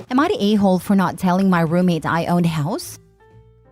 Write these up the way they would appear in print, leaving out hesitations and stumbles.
Am I the a-hole for not telling my roommate I owned a house?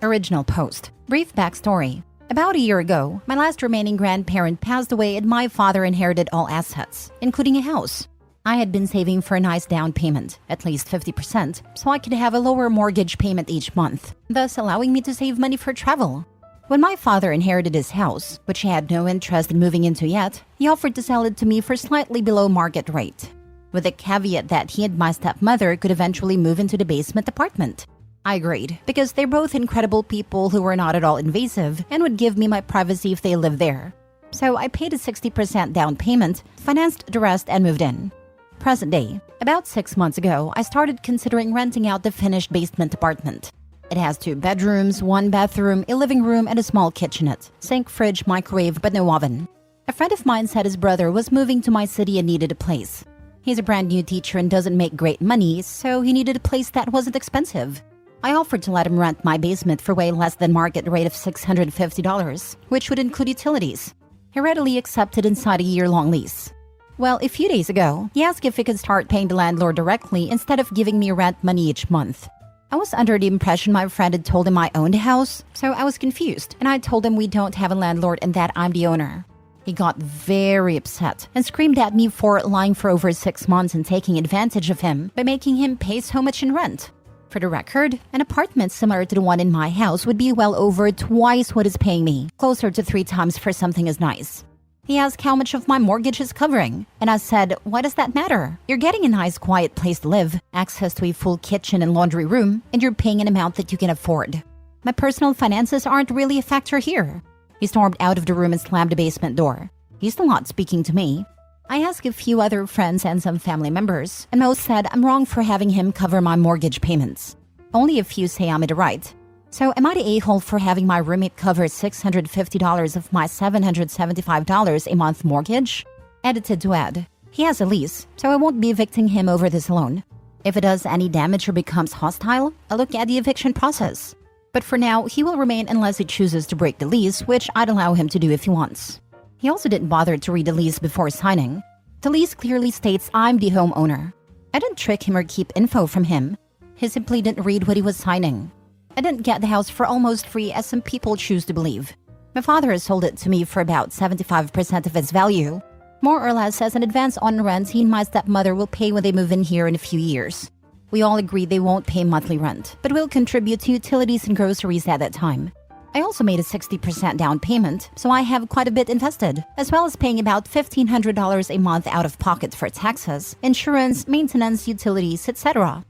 Original post. Brief backstory. About a year ago, my last remaining grandparent passed away and my father inherited all assets, including a house. I had been saving for a nice down payment, at least 50%, so I could have a lower mortgage payment each month, thus allowing me to save money for travel. When my father inherited his house, which he had no interest in moving into yet, he offered to sell it to me for slightly below market rate, with the caveat that he and my stepmother could eventually move into the basement apartment. I agreed, because they're both incredible people who were not at all invasive and would give me my privacy if they lived there. So I paid a 60% down payment, financed the rest, and moved in. Present day. About 6 months ago, I started considering renting out the finished basement apartment. It has 2 bedrooms, 1 bathroom, a living room, and a small kitchenette, sink, fridge, microwave, but no oven. A friend of mine said his brother was moving to my city and needed a place. He's a brand new teacher and doesn't make great money, so he needed a place that wasn't expensive. I offered to let him rent my basement for way less than market rate of $650, which would include utilities. He readily accepted and signed a year-long lease. Well, a few days ago, he asked if he could start paying the landlord directly instead of giving me rent money each month. I was under the impression my friend had told him I owned a house, so I was confused, and I told him we don't have a landlord and that I'm the owner. He got very upset and screamed at me for lying for over 6 months and taking advantage of him by making him pay so much in rent. For the record, an apartment similar to the one in my house would be well over twice what he's paying me, closer to 3 times for something as nice. He asked how much of my mortgage is covering, and I said, why does that matter? You're getting a nice quiet place to live, access to a full kitchen and laundry room, and you're paying an amount that you can afford. My personal finances aren't really a factor here. He stormed out of the room and slammed the basement door. He's still not speaking to me. I asked a few other friends and some family members, and most said I'm wrong for having him cover my mortgage payments. Only a few say I'm in the right. So am I the a-hole for having my roommate cover $650 of my $775 a month mortgage? Edited to add, he has a lease, so I won't be evicting him over this alone. If it does any damage or becomes hostile, I'll look at the eviction process. But for now, he will remain unless he chooses to break the lease, which I'd allow him to do if he wants. He also didn't bother to read the lease before signing. The lease clearly states I'm the homeowner. I didn't trick him or keep info from him. He simply didn't read what he was signing. I didn't get the house for almost free as some people choose to believe. My father has sold it to me for about 75% of its value, more or less as an advance on rent he and my stepmother will pay when they move in here in a few years. We all agree they won't pay monthly rent, but will contribute to utilities and groceries at that time. I also made a 60% down payment, so I have quite a bit invested, as well as paying about $1,500 a month out of pocket for taxes, insurance, maintenance, utilities, etc.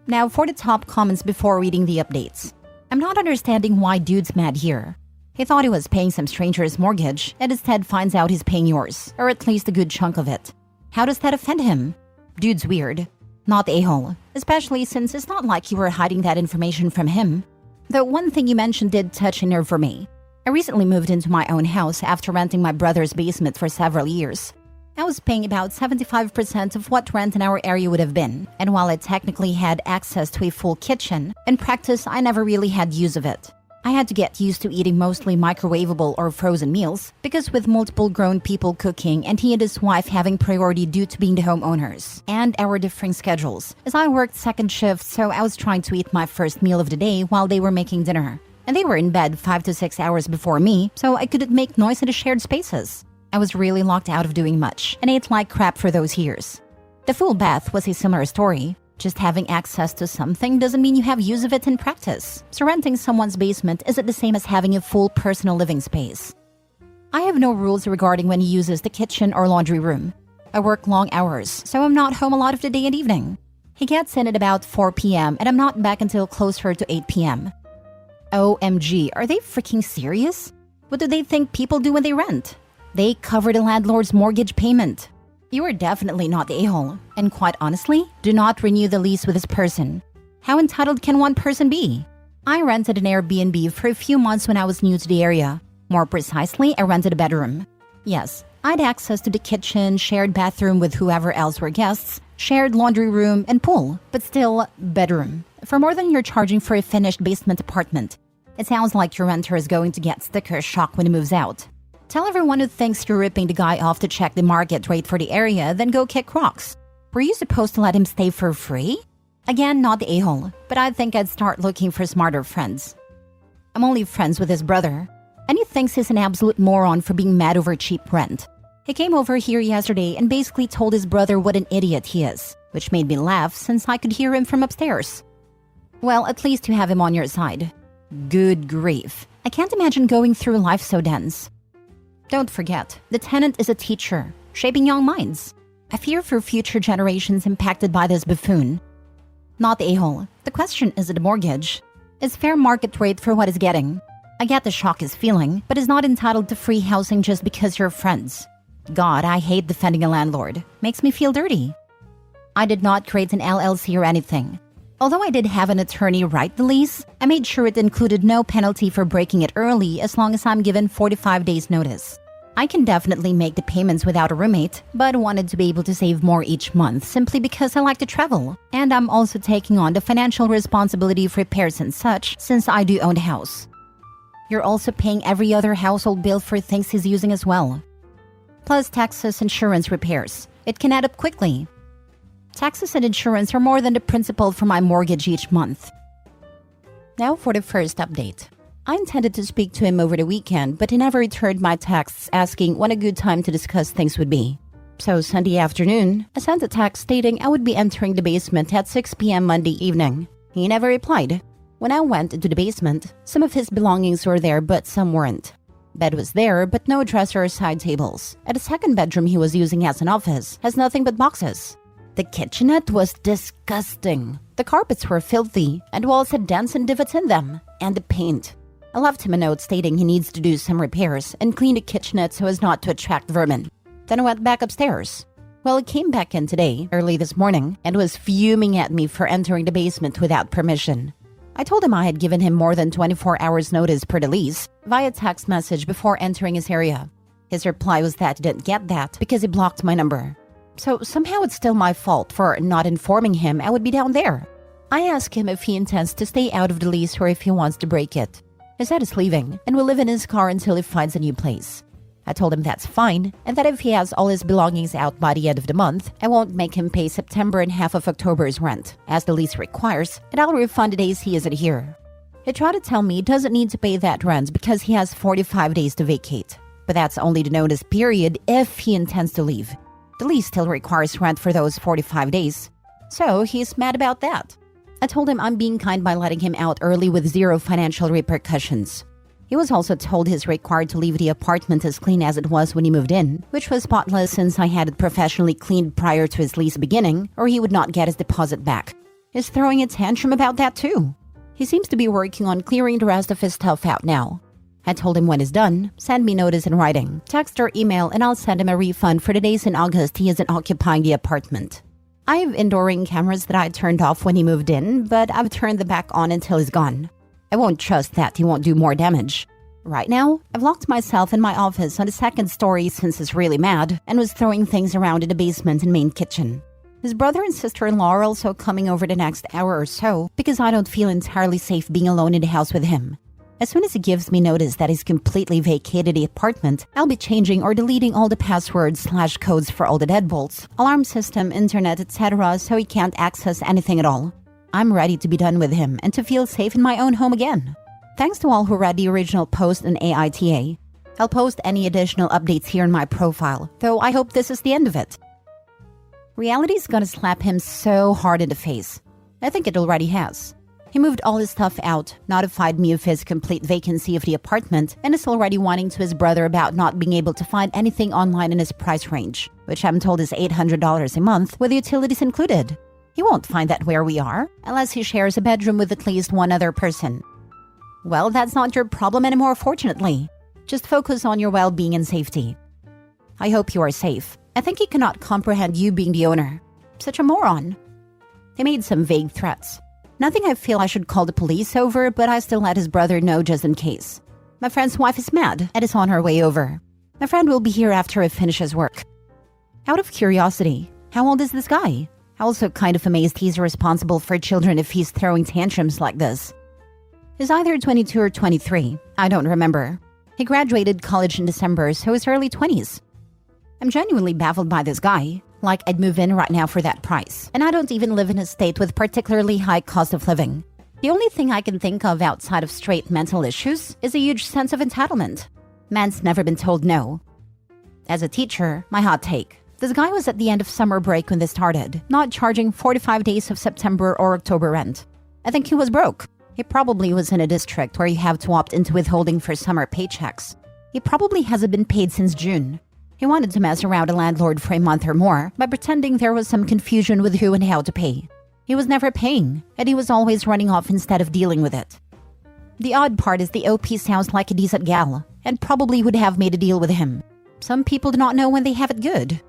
Now for the top comments before reading the updates. I'm not understanding why dude's mad here. He thought he was paying some stranger's mortgage and instead finds out he's paying yours, or at least a good chunk of it. How does that offend him? Dude's weird. Not a-hole, especially since it's not like you were hiding that information from him. Though one thing you mentioned did touch a nerve for me. I recently moved into my own house after renting my brother's basement for several years. I was paying about 75% of what rent in our area would have been, and while I technically had access to a full kitchen, in practice I never really had use of it. I had to get used to eating mostly microwavable or frozen meals, because with multiple grown people cooking and he and his wife having priority due to being the homeowners, and our differing schedules, as I worked second shift, so I was trying to eat my first meal of the day while they were making dinner. And they were in bed 5 to 6 hours before me, so I couldn't make noise in the shared spaces. I was really locked out of doing much, and ate like crap for those years. The full bath was a similar story. Just having access to something doesn't mean you have use of it in practice. So renting someone's basement isn't the same as having a full personal living space. I have no rules regarding when he uses the kitchen or laundry room. I work long hours, so I'm not home a lot of the day and evening. He gets in at about 4 p.m. and I'm not back until closer to 8 p.m. OMG, are they freaking serious? What do they think people do when they rent? They cover the landlord's mortgage payment. You are definitely not the a-hole, and quite honestly, do not renew the lease with this person. How entitled can one person be? I rented an Airbnb for a few months when I was new to the area. More precisely, I rented a bedroom. Yes, I had access to the kitchen, shared bathroom with whoever else were guests, shared laundry room, and pool, but still, bedroom. For more than you're charging for a finished basement apartment. It sounds like your renter is going to get sticker shock when he moves out. Tell everyone who thinks you're ripping the guy off to check the market rate for the area, then go kick rocks. Were you supposed to let him stay for free? Again, not the a-hole, but I think I'd start looking for smarter friends. I'm only friends with his brother, and he thinks he's an absolute moron for being mad over cheap rent. He came over here yesterday and basically told his brother what an idiot he is, which made me laugh since I could hear him from upstairs. Well, at least you have him on your side. Good grief. I can't imagine going through life so dense. Don't forget, the tenant is a teacher, shaping young minds. I fear for future generations impacted by this buffoon. Not the a-hole. The question is the mortgage. Is fair market rate for what he's getting. I get the shock he's feeling, but is not entitled to free housing just because you're friends. God, I hate defending a landlord. Makes me feel dirty. I did not create an LLC or anything. Although I did have an attorney write the lease, I made sure it included no penalty for breaking it early as long as I'm given 45 days notice. I can definitely make the payments without a roommate, but wanted to be able to save more each month simply because I like to travel. And I'm also taking on the financial responsibility for repairs and such since I do own a house. You're also paying every other household bill for things he's using as well. Plus taxes, insurance, repairs. It can add up quickly. Taxes and insurance are more than the principal for my mortgage each month. Now for the first update. I intended to speak to him over the weekend, but he never returned my texts asking when a good time to discuss things would be. So Sunday afternoon, I sent a text stating I would be entering the basement at 6 p.m. Monday evening. He never replied. When I went into the basement, some of his belongings were there but some weren't. Bed was there, but no dresser or side tables. And the second bedroom he was using as an office has nothing but boxes. The kitchenette was disgusting. The carpets were filthy, and walls had dents and divots in them. And the paint. I left him a note stating he needs to do some repairs and clean the kitchenette so as not to attract vermin. Then I went back upstairs. Well, he came back in today, early this morning, and was fuming at me for entering the basement without permission. I told him I had given him more than 24 hours notice per the lease via text message before entering his area. His reply was that he didn't get that because he blocked my number. So somehow it's still my fault for not informing him I would be down there. I asked him if he intends to stay out of the lease or if he wants to break it. He said he's leaving and will live in his car until he finds a new place. I told him that's fine and that if he has all his belongings out by the end of the month, I won't make him pay September and half of October's rent, as the lease requires, and I'll refund the days he isn't here. He tried to tell me he doesn't need to pay that rent because he has 45 days to vacate. But that's only the notice period if he intends to leave. The lease still requires rent for those 45 days. So he's mad about that. I told him I'm being kind by letting him out early with zero financial repercussions. He was also told he's required to leave the apartment as clean as it was when he moved in, which was spotless since I had it professionally cleaned prior to his lease beginning, or he would not get his deposit back. He's throwing a tantrum about that too. He seems to be working on clearing the rest of his stuff out now. I told him when he's done, send me notice in writing, text or email, and I'll send him a refund for the days in August he isn't occupying the apartment. I have indoor ring cameras that I turned off when he moved in, but I've turned them back on until he's gone. I won't trust that he won't do more damage. Right now, I've locked myself in my office on the second story since he's really mad and was throwing things around in the basement and main kitchen. His brother and sister-in-law are also coming over the next hour or so because I don't feel entirely safe being alone in the house with him. As soon as he gives me notice that he's completely vacated the apartment, I'll be changing or deleting all the passwords/codes for all the deadbolts, alarm system, internet, etc. so he can't access anything at all. I'm ready to be done with him and to feel safe in my own home again. Thanks to all who read the original post in AITA. I'll post any additional updates here in my profile, though I hope this is the end of it. Reality's gonna slap him so hard in the face. I think it already has. He moved all his stuff out, notified me of his complete vacancy of the apartment, and is already whining to his brother about not being able to find anything online in his price range, which I'm told is $800 a month with utilities included. He won't find that where we are, unless he shares a bedroom with at least one other person. Well, that's not your problem anymore, fortunately. Just focus on your well-being and safety. I hope you are safe. I think he cannot comprehend you being the owner. Such a moron. They made some vague threats. Nothing I feel I should call the police over, but I still let his brother know just in case. My friend's wife is mad and is on her way over. My friend will be here after he finishes work. Out of curiosity, how old is this guy? I'm also kind of amazed he's responsible for children if he's throwing tantrums like this. He's either 22 or 23. I don't remember. He graduated college in December, so his early 20s. I'm genuinely baffled by this guy. Like, I'd move in right now for that price. And I don't even live in a state with particularly high cost of living. The only thing I can think of outside of straight mental issues is a huge sense of entitlement. Man's never been told no. As a teacher, my hot take. This guy was at the end of summer break when this started, not charging 45 days of September or October rent. I think he was broke. He probably was in a district where you have to opt into withholding for summer paychecks. He probably hasn't been paid since June. He wanted to mess around a landlord for a month or more by pretending there was some confusion with who and how to pay. He was never paying, and he was always running off instead of dealing with it. The odd part is the OP sounds like a decent gal, and probably would have made a deal with him. Some people do not know when they have it good.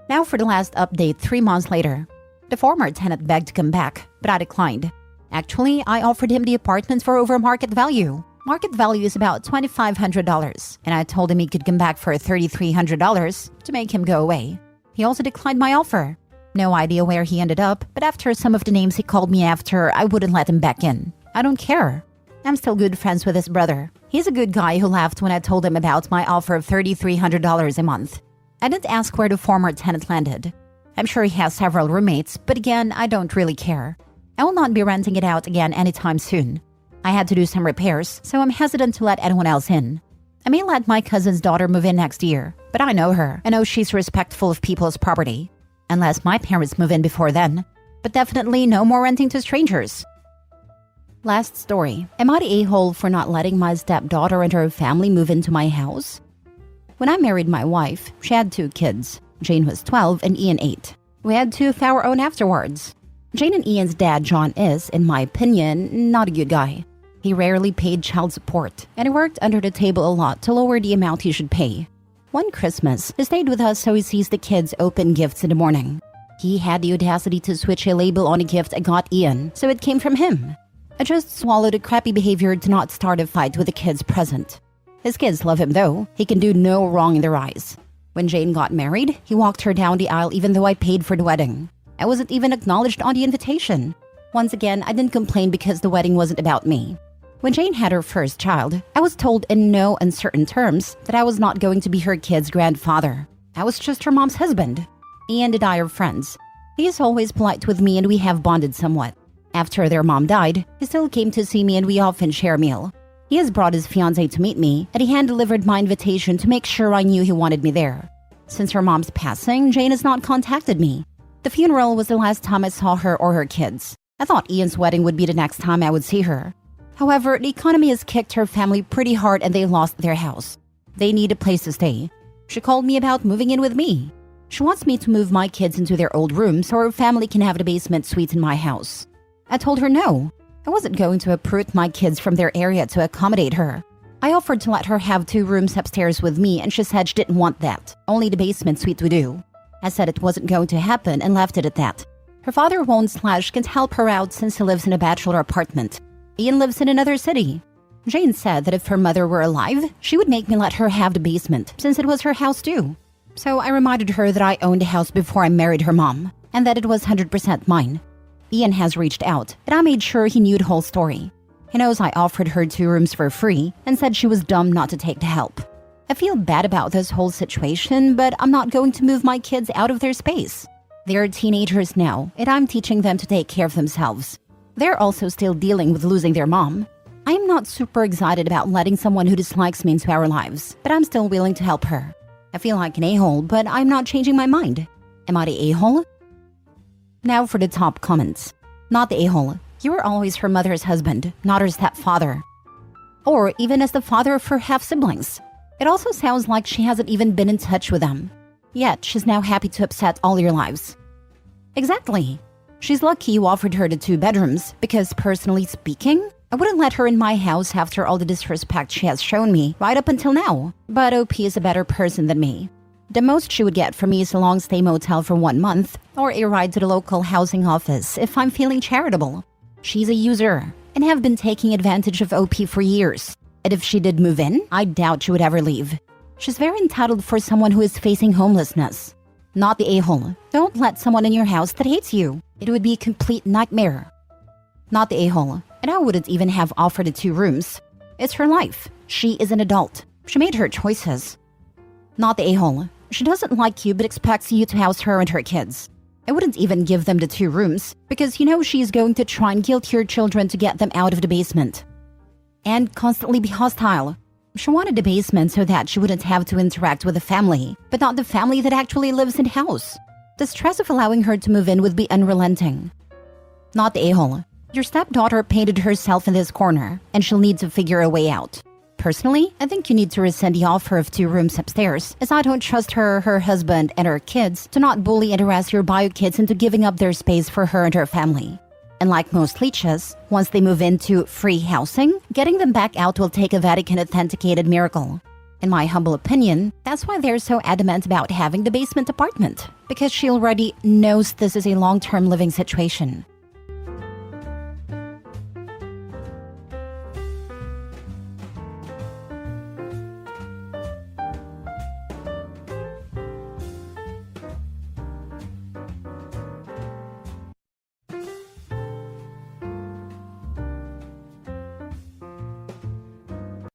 Now for the last update 3 months later. The former tenant begged to come back, but I declined. Actually, I offered him the apartment for over market value. Market value is about $2,500, and I told him he could come back for $3,300 to make him go away. He also declined my offer. No idea where he ended up, but after some of the names he called me after, I wouldn't let him back in. I don't care. I'm still good friends with his brother. He's a good guy who laughed when I told him about my offer of $3,300 a month. I didn't ask where the former tenant landed. I'm sure he has several roommates, but again, I don't really care. I will not be renting it out again anytime soon. I had to do some repairs, so I'm hesitant to let anyone else in. I may let my cousin's daughter move in next year, but I know her. I know she's respectful of people's property. Unless my parents move in before then. But definitely no more renting to strangers. Last story. Am I the a-hole for not letting my stepdaughter and her family move into my house? When I married my wife, she had 2 kids. Jane was 12 and Ian 8. We had 2 of our own afterwards. Jane and Ian's dad, John, is, in my opinion, not a good guy. He rarely paid child support, and he worked under the table a lot to lower the amount he should pay. One Christmas, he stayed with us so he sees the kids open gifts in the morning. He had the audacity to switch a label on a gift I got Ian, so it came from him. I just swallowed a crappy behavior to not start a fight with the kids present. His kids love him though. He can do no wrong in their eyes. When Jane got married, he walked her down the aisle even though I paid for the wedding. I wasn't even acknowledged on the invitation. Once again, I didn't complain because the wedding wasn't about me. When Jane had her first child, I was told in no uncertain terms that I was not going to be her kid's grandfather. I was just her mom's husband. Ian and I are friends. He is always polite with me and we have bonded somewhat. After their mom died, he still came to see me and we often share a meal. He has brought his fiancée to meet me, and he hand-delivered my invitation to make sure I knew he wanted me there. Since her mom's passing, Jane has not contacted me. The funeral was the last time I saw her or her kids. I thought Ian's wedding would be the next time I would see her. However, the economy has kicked her family pretty hard and they lost their house. They need a place to stay. She called me about moving in with me. She wants me to move my kids into their old rooms so her family can have the basement suite in my house. I told her no. I wasn't going to uproot my kids from their area to accommodate her. I offered to let her have 2 rooms upstairs with me and she said she didn't want that. Only the basement suite would do. I said it wasn't going to happen and left it at that. Her father won't/can't help her out since he lives in a bachelor apartment. Ian lives in another city. Jane said that if her mother were alive, she would make me let her have the basement since it was her house too. So I reminded her that I owned a house before I married her mom and that it was 100% mine. Ian has reached out and I made sure he knew the whole story. He knows I offered her 2 rooms for free and said she was dumb not to take the help. I feel bad about this whole situation, but I'm not going to move my kids out of their space. They're teenagers now and I'm teaching them to take care of themselves. They're also still dealing with losing their mom. I am not super excited about letting someone who dislikes me into our lives, but I'm still willing to help her. I feel like an a-hole, but I'm not changing my mind. Am I the a-hole? Now for the top comments. Not the a-hole. You were always her mother's husband, not her stepfather. Or even as the father of her half-siblings. It also sounds like she hasn't even been in touch with them. Yet she's now happy to upset all your lives. Exactly. She's lucky you offered her the 2 bedrooms, because personally speaking, I wouldn't let her in my house after all the disrespect she has shown me right up until now. But OP is a better person than me. The most she would get from me is a long-stay motel for 1 month, or a ride to the local housing office if I'm feeling charitable. She's a user, and have been taking advantage of OP for years. And if she did move in, I doubt she would ever leave. She's very entitled for someone who is facing homelessness. Not the a-hole. Don't let someone in your house that hates you. It would be a complete nightmare. Not the a-hole. And I wouldn't even have offered the 2 rooms. It's her life. She is an adult. She made her choices. Not the a-hole. She doesn't like you but expects you to house her and her kids. I wouldn't even give them the 2 rooms because you know she's going to try and guilt your children to get them out of the basement. And constantly be hostile. She wanted the basement so that she wouldn't have to interact with the family, but not the family that actually lives in the house. The stress of allowing her to move in would be unrelenting. Not the a-hole. Your stepdaughter painted herself in this corner, and she'll need to figure a way out. Personally, I think you need to rescind the offer of 2 rooms upstairs, as I don't trust her, her husband, and her kids to not bully and harass your bio kids into giving up their space for her and her family. And like most leeches, once they move into free housing, getting them back out will take a Vatican-authenticated miracle. In my humble opinion, that's why they're so adamant about having the basement apartment, because she already knows this is a long-term living situation.